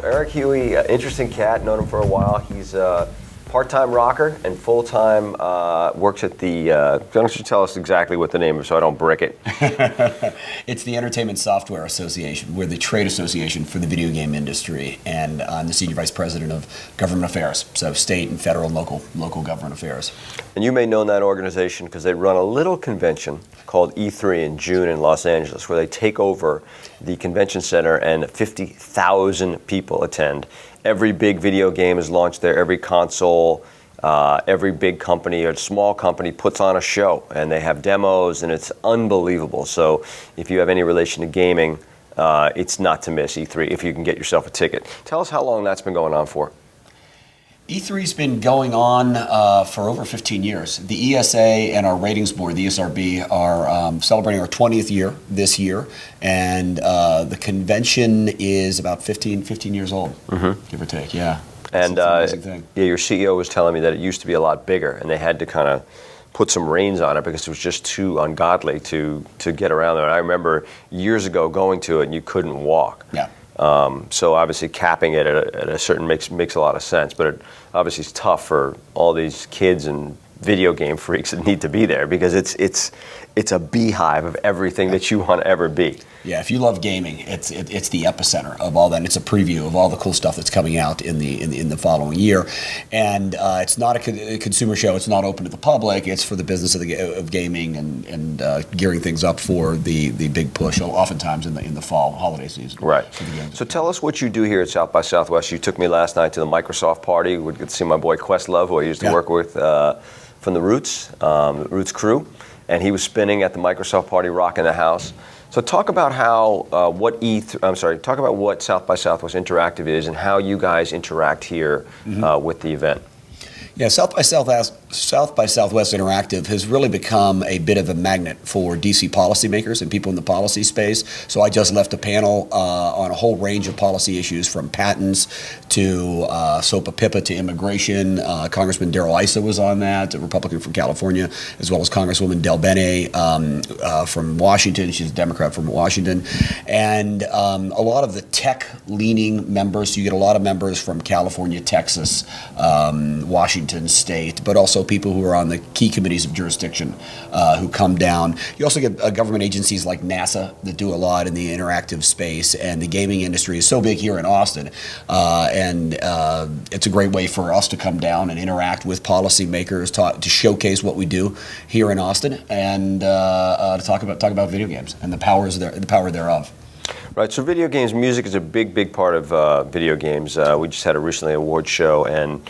Erik Huey, interesting cat, known him for a while. He's a part-time rocker and full-time works at the, why don't you tell us exactly what the name is so I don't brick it? It's the Entertainment Software Association. We're the trade association for the video game industry, and I'm the Senior Vice President of Government Affairs, so state and federal and local government affairs. And you may know that organization because they run a little convention called E3 in June in Los Angeles, where they take over the convention center and 50,000 people attend. Every big video game is launched there, every console, every big company or small company puts on a show, and they have demos, and it's unbelievable. So if you have any relation to gaming, it's not to miss E3 if you can get yourself a ticket. Tell us how long that's been going on for. E3's been going on for over 15 years. The ESA and our ratings board, the ESRB, are celebrating our 20th year this year, and the convention is about 15 years old, give or take, yeah. And yeah, your CEO was telling me that it used to be a lot bigger, and they had to kind of put some reins on it because it was just too ungodly to get around there. And I remember years ago going to it, and you couldn't walk. Yeah. So obviously capping it at a certain makes a lot of sense, but it obviously it's tough for all these kids and video game freaks that need to be there because it's a beehive of everything that you want to ever be. Yeah, if you love gaming, it's the epicenter of all that. And it's a preview of all the cool stuff that's coming out in the following year. And it's not a consumer show. It's not open to the public. It's for the business of gaming and gearing things up for the big push, oftentimes in the fall holiday season. Right. So tell us what you do here at South by Southwest. You took me last night to the Microsoft party. We could see my boy Questlove, who I used to work with from the Roots crew, and he was spinning at the Microsoft party, rocking the house. So talk about how talk about what South by Southwest Interactive is and how you guys interact here with the event. Yeah, South by Southwest Interactive has really become a bit of a magnet for DC policymakers and people in the policy space. So I just left a panel on a whole range of policy issues, from patents to SOPA PIPA to immigration. Congressman Darrell Issa was on that, a Republican from California, as well as Congresswoman Del Bene from Washington. She's a Democrat from Washington. And a lot of the tech-leaning members, so you get a lot of members from California, Texas, Washington State, but also people who are on the key committees of jurisdiction who come down. You also get government agencies like NASA that do a lot in the interactive space, and the gaming industry is so big here in Austin, and it's a great way for us to come down and interact with policymakers, to showcase what we do here in Austin, and to talk about video games and the power thereof. Right, so video games, music is a big part of video games. We just had a recently award show, and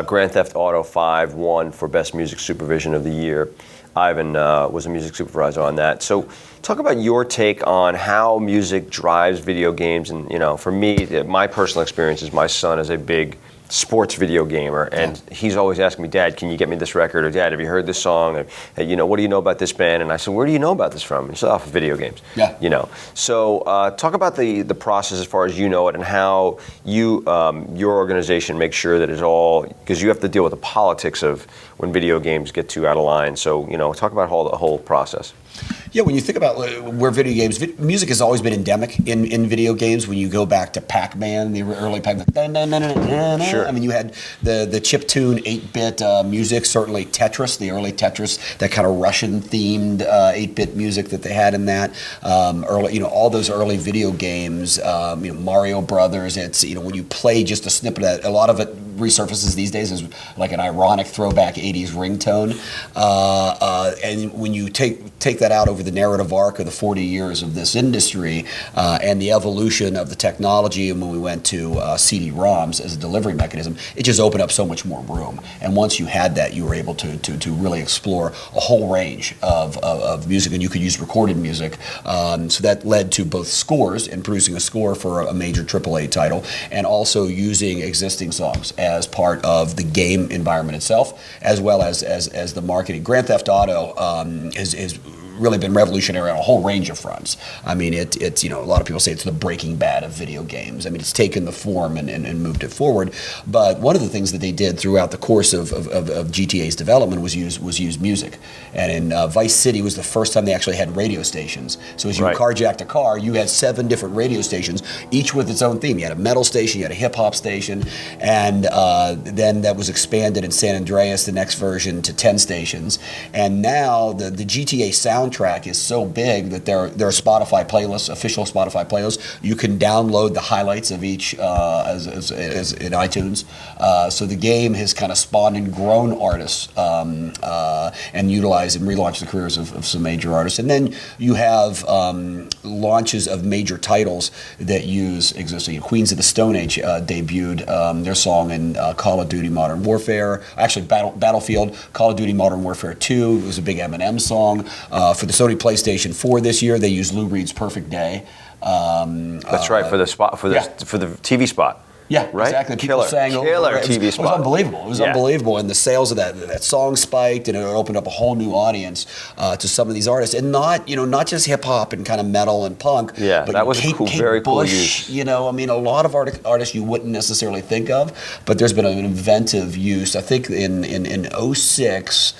Grand Theft Auto 5 won for Best Music Supervision of the Year. Ivan was a music supervisor on that. So talk about your take on how music drives video games. And, you know, for me, my personal experience is my son is a big sports video gamer, and he's always asking me, Dad, can you get me this record? Or Dad, have you heard this song? Or, hey, you know, what do you know about this band? And I said, where do you know about this from? And he said, off of video games. Yeah. You know. So talk about the process as far as you know it, and how you your organization makes sure that it's all, because you have to deal with the politics of when video games get too out of line. So, you know, talk about the whole process. Yeah, when you think about where video games, music has always been endemic in video games. When you go back to Pac-Man, the early Pac-Man, sure. I mean, you had the chiptune 8-bit music, certainly Tetris, the early Tetris, that kind of Russian-themed 8-bit music that they had in that. Early, you know, all those early video games, you know, Mario Brothers. It's, you know, when you play just a snippet of that, a lot of it resurfaces these days as like an ironic throwback 80s ringtone. And when you take that out over the narrative arc of the 40 years of this industry and the evolution of the technology, and when we went to CD-ROMs as a delivery mechanism, it just opened up so much more room. And once you had that, you were able to really explore a whole range of music, and you could use recorded music. So that led to both scores and producing a score for a major AAA title, and also using existing songs as part of the game environment itself, as well as the marketing. Grand Theft Auto is really been revolutionary on a whole range of fronts. I mean, it's, you know, a lot of people say it's the Breaking Bad of video games. I mean, it's taken the form and moved it forward. But one of the things that they did throughout the course of GTA's development was use music. And in Vice City was the first time they actually had radio stations. So as you carjacked a car, you had 7 different radio stations, each with its own theme. You had a metal station, you had a hip hop station, and then that was expanded in San Andreas, the next version, to 10 stations. And now the GTA soundtrack is so big that there are Spotify playlists, official Spotify playlists. You can download the highlights of each as in iTunes. So the game has kind of spawned and grown artists and utilized and relaunched the careers of some major artists. And then you have launches of major titles that use existing. Queens of the Stone Age debuted their song in Call of Duty Modern Warfare. Actually, Battlefield, Call of Duty Modern Warfare 2. It was a big Eminem song. For the Sony PlayStation 4 this year, they used Lou Reed's Perfect Day. That's right, for the TV spot. Yeah, right? Exactly. People sang over it. TV spot. It was unbelievable. It was unbelievable, and the sales of that song spiked, and it opened up a whole new audience to some of these artists, and not just hip hop and kind of metal and punk. Yeah, but that was Kate, very cool Bush, use. You know, I mean, a lot of artists you wouldn't necessarily think of, but there's been an inventive use. I think in 06.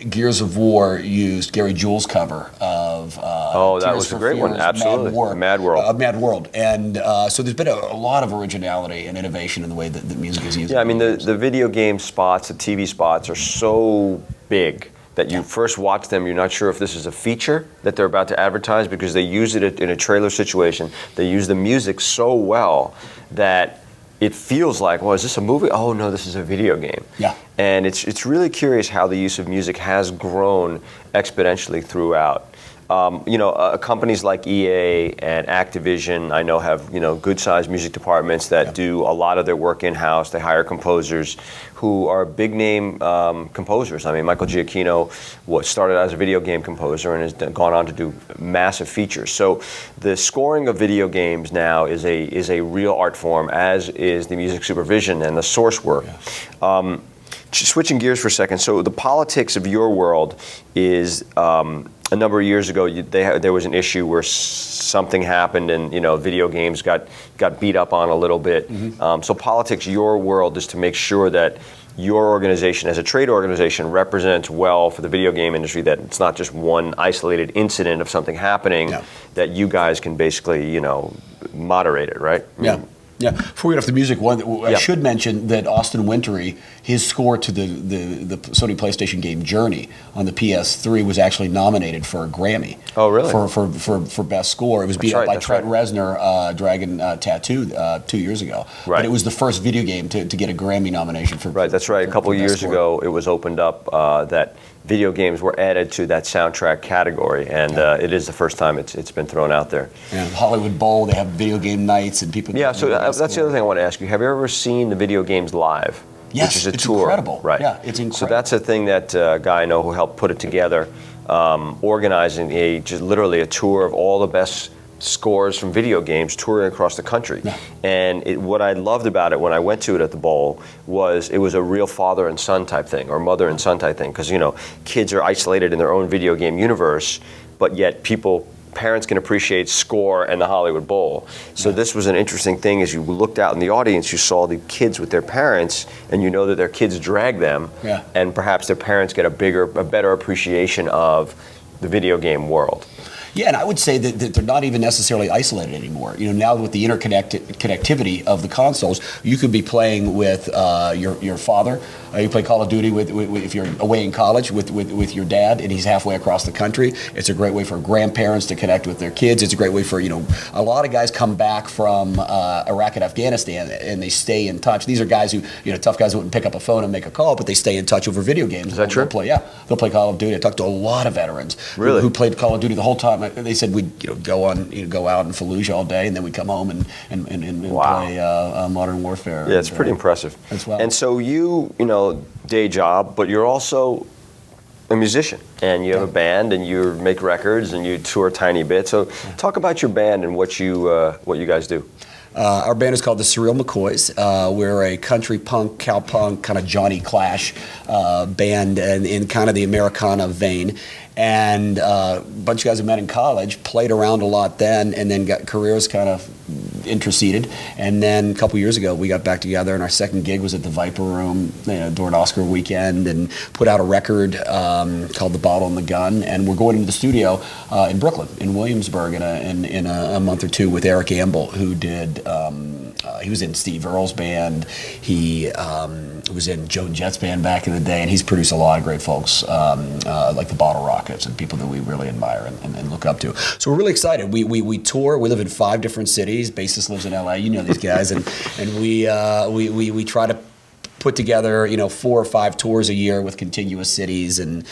Gears of War used Gary Jules' cover of that was a great one. Absolutely. Mad World. Mad World. And so there's been a lot of originality and innovation in the way that music is used. Yeah, I mean, the video game spots, the TV spots are so big that you first watch them, you're not sure if this is a feature that they're about to advertise because they use it in a trailer situation. They use the music so well that it feels like, well, is this a movie? Oh no, this is a video game. Yeah. And it's really curious how the use of music has grown exponentially throughout. Companies like EA and Activision, I know, have good-sized music departments that do a lot of their work in-house. They hire composers who are big-name composers. I mean, Michael Giacchino started as a video game composer and has gone on to do massive features. So the scoring of video games now is a real art form, as is the music supervision and the source work. Yeah. Switching gears for a second, so the politics of your world is a number of years ago there was an issue where something happened and video games got beat up on a little bit. Mm-hmm. So politics, your world, is to make sure that your organization as a trade organization represents well for the video game industry, that it's not just one isolated incident of something happening, that you guys can basically moderate it, right? Yeah. Yeah, before we get off the music, I should mention that Austin Wintory, his score to the Sony PlayStation game Journey on the PS3 was actually nominated for a Grammy. Oh, really? For best score. It was beat up by Trent Reznor, Dragon Tattoo, 2 years ago. Right. But it was the first video game to get a Grammy nomination for. Right, that's right. A couple of years ago, it was opened up that video games were added to that soundtrack category, and it is the first time it's been thrown out there. Yeah, Hollywood Bowl, they have video game nights, and people. Yeah, so that's the other thing I want to ask you. Have you ever seen the video games live? Yes, which is a it's tour. Incredible. Right. Yeah, it's incredible. So that's a thing that guy I know who helped put it together, organizing literally a tour of all the best scores from video games touring across the country. Yeah. And what I loved about it when I went to it at the Bowl was it was a real father and son type thing, or mother and son type thing, because kids are isolated in their own video game universe, but yet parents can appreciate score and the Hollywood Bowl. So this was an interesting thing. As you looked out in the audience, you saw the kids with their parents, and that their kids drag them, and perhaps their parents get a better appreciation of the video game world. Yeah, and I would say that they're not even necessarily isolated anymore. Now with the connectivity of the consoles, you could be playing with your father. You play Call of Duty if you're away in college with your dad, and he's halfway across the country. It's a great way for grandparents to connect with their kids. It's a great way for a lot of guys come back from Iraq and Afghanistan, and they stay in touch. These are guys who tough guys who wouldn't pick up a phone and make a call, but they stay in touch over video games. Is that true? They'll play Call of Duty. I talked to a lot of veterans who played Call of Duty the whole time. They said we'd go out in Fallujah all day, and then we'd come home and play Modern Warfare. Yeah, it's pretty impressive. As well. And so day job, but you're also a musician, and you have a band, and you make records, and you tour a tiny bit. So talk about your band and what you guys do. Our band is called the Surreal McCoys. We're a country punk, cowpunk, kind of Johnny Clash band in kind of the Americana vein. And a bunch of guys who met in college, played around a lot then, and then got careers kind of interceded. And then a couple years ago, we got back together, and our second gig was at the Viper Room during Oscar weekend, and put out a record called The Bottle and the Gun. And we're going into the studio in Brooklyn, in Williamsburg, in a month or two with Eric who did. He was in Steve Earle's band. He was in Joan Jett's band back in the day, and he's produced a lot of great folks like the Bottle Rockets and people that we really admire and look up to. So we're really excited. We tour. We live in 5 different cities. Bassist lives in LA. You know these guys, and we try to put together 4 or 5 tours a year with contiguous cities, and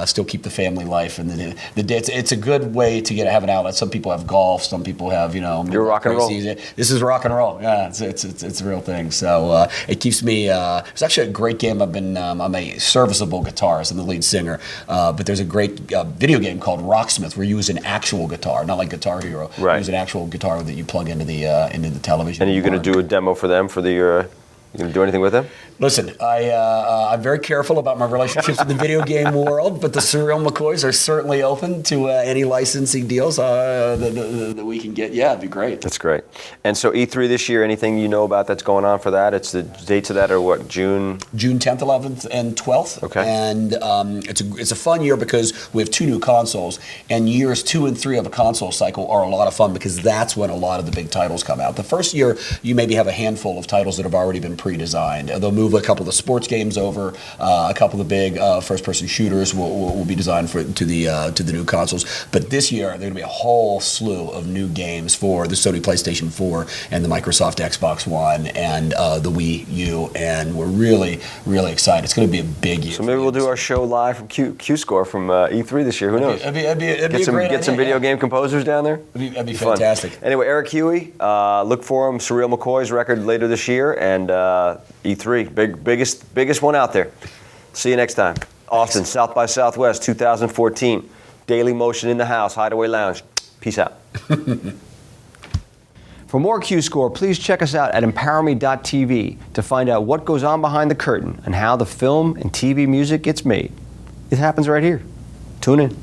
still keep the family life. And it's a good way to have an outlet. Some people have golf. Some people have You're rock and roll. This is rock and roll. Yeah, it's a real thing. So it keeps me. It's actually a great game. I'm a serviceable guitarist and the lead singer. But there's a great video game called Rocksmith where you use an actual guitar, not like Guitar Hero. Right. You use an actual guitar that you plug into the television. And are you going to do a demo for them for the? You going to do anything with them? Listen, I'm very careful about my relationships in the video game world, but the Surreal McCoys are certainly open to any licensing deals that we can get. Yeah, it'd be great. That's great. And so E3 this year, anything you know about that's going on for that? It's the dates of that are what, June? June 10th, 11th, and 12th. Okay. And it's a fun year because we have 2 new consoles, and years 2 and 3 of a console cycle are a lot of fun because that's when a lot of the big titles come out. The first year, you maybe have a handful of titles that have already been pre-designed. They'll move a couple of the sports games over. A couple of the big first-person shooters will be designed to the new consoles. But this year, there's going to be a whole slew of new games for the Sony PlayStation 4 and the Microsoft Xbox One and the Wii U, and we're really, really excited. It's going to be a big year. So maybe we'll do our show live from Q-Score from E3 this year. Who knows? Get some video game composers down there. That'd be fantastic. Fun. Anyway, Erik Huey, look for him. Surreal McCoy's record later this year, and E3, biggest one out there. See you next time. Austin, South by Southwest 2014. Daily Motion in the house, Hideaway Lounge. Peace out. For more Q-Score, please check us out at emPOWERme.tv to find out what goes on behind the curtain and how the film and TV music gets made. It happens right here. Tune in.